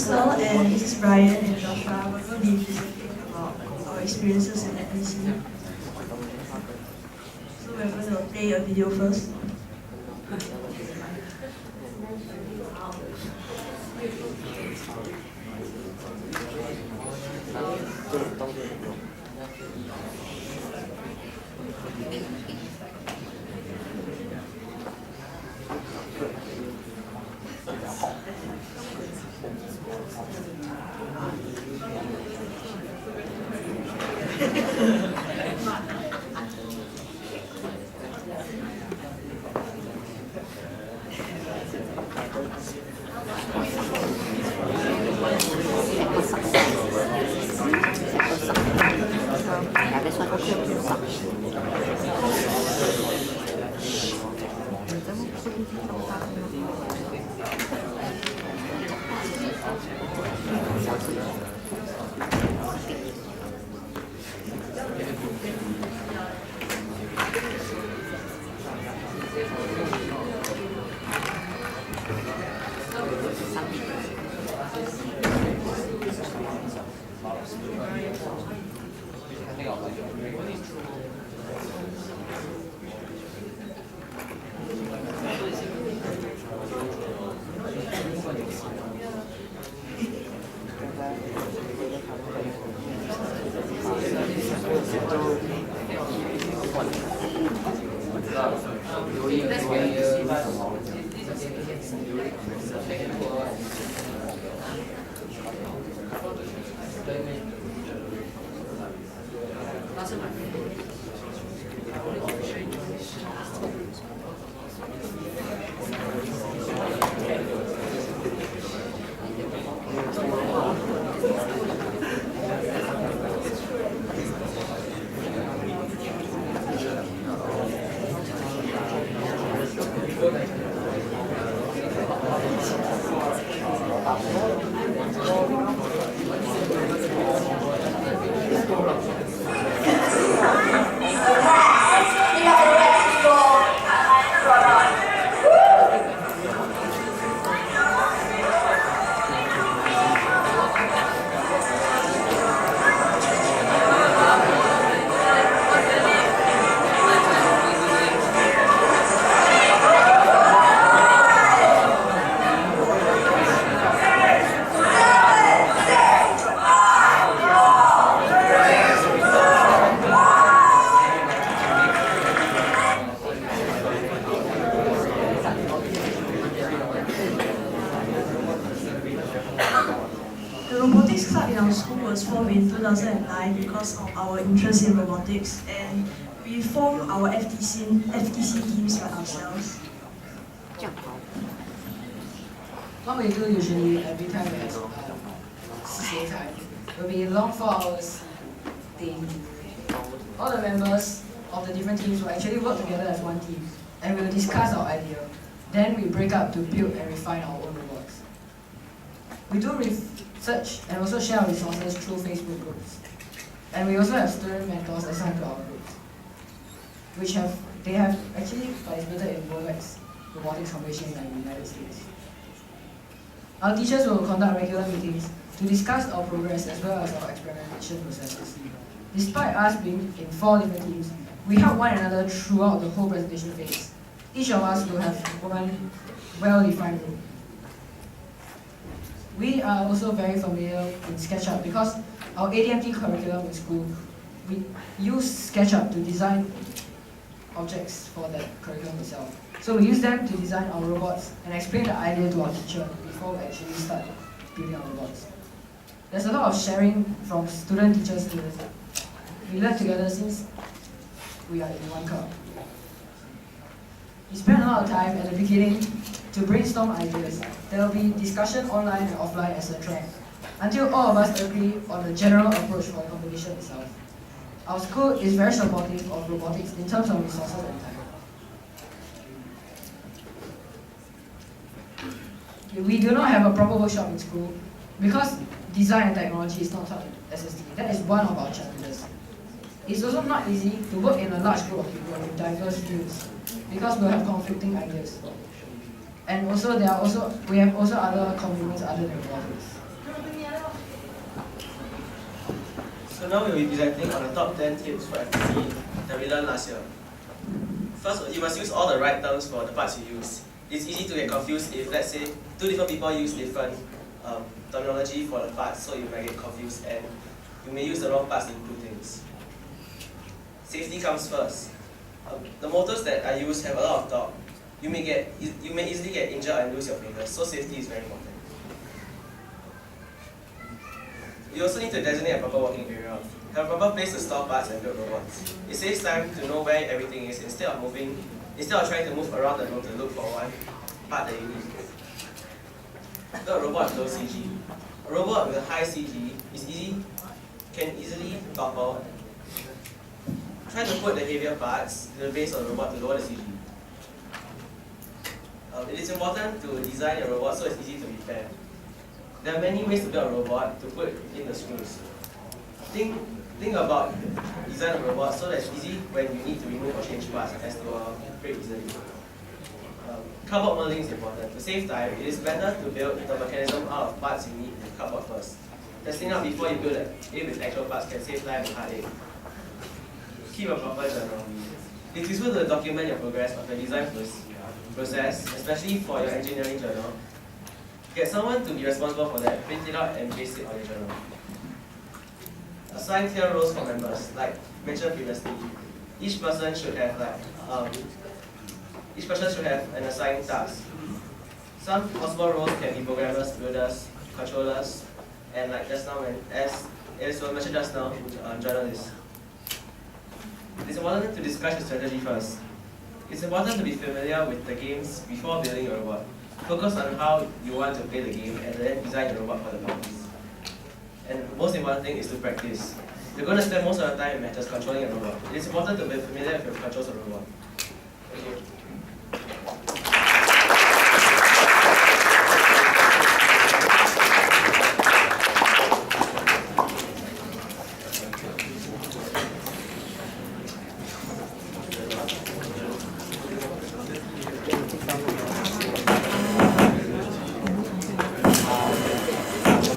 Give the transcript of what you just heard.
Crystal, and this is Brian and Joshua. We're going to be presenting about our experiences in FTC. So we're going to play a video first. The robotics club in our school was formed in 2009 because of our interest in robotics, and we formed our FTC teams by ourselves. What we do usually every time we have CCA time will be long 4 hours daily. All the members of the different teams will actually work together as one team, and we will discuss our idea. Then we break up to build and refine our own robots. We do research and also share our resources through Facebook groups. And we also have student mentors assigned to our groups, they have actually participated in robotics competition in the United States. Our teachers will conduct regular meetings to discuss our progress as well as our experimentation processes. Despite us being in 4 different teams, we help one another throughout the whole presentation phase. Each of us will have one well-defined role. We are also very familiar in SketchUp because our ADMT curriculum in school, we use SketchUp to design objects for the curriculum itself. So we use them to design our robots and explain the idea to our teacher before we actually start building our robots. There's a lot of sharing from student, teacher, students. We learn together since we are in one club. We spend a lot of time at the beginning to brainstorm ideas. There will be discussion online and offline, etc., until all of us agree on the general approach for the competition itself. Our school is very supportive of robotics in terms of resources and time. We do not have a proper workshop in school because design and technology is not taught in SST. That is one of our challenges. It's also not easy to work in a large group of people with diverse views because we have conflicting ideas. And also we have also other commitments other than robotics. So now we'll be presenting on the top 10 tips for FTC that we learned last year. First, you must use all the right terms for the parts you use. It's easy to get confused if, let's say, two different people use different terminology for the parts, so you might get confused and you may use the wrong parts to include things. Safety comes first. The motors that I use have a lot of torque. You may easily get injured and lose your fingers, so safety is very important. You also need to designate a proper working area. Have a proper place to store parts and build robots. It saves time to know where everything is instead of trying to move around the room to look for one part that you need. Build a robot with low CG. A robot with a high CG can easily topple. Try to put the heavier parts to the base of the robot to lower the CG. It is important to design a robot so it's easy to repair. There are many ways to build a robot to put in the screws. Think about design a robot so that it's easy when you need to remove or change parts as to break easily. Cardboard molding is important. To save time, it is better to build the mechanism out of parts you need with cardboard first. Testing out before you build it with actual parts can save time and heartache. Keep a proper journal. It's useful to document your progress of your design process, especially for your engineering journal. Get someone to be responsible for that, print it out and paste it on your journal. Assign clear roles for members, like mentioned previously. Each person should have an assigned task. Some possible roles can be programmers, builders, controllers, and like just now, as was mentioned just now, journalists. It's important to discuss your strategy first. It's important to be familiar with the games before building a robot. Focus on how you want to play the game and then design the robot for the purpose. And the most important thing is to practice. You're going to spend most of the time in matters controlling a robot. It is important to be familiar with the controls of a robot.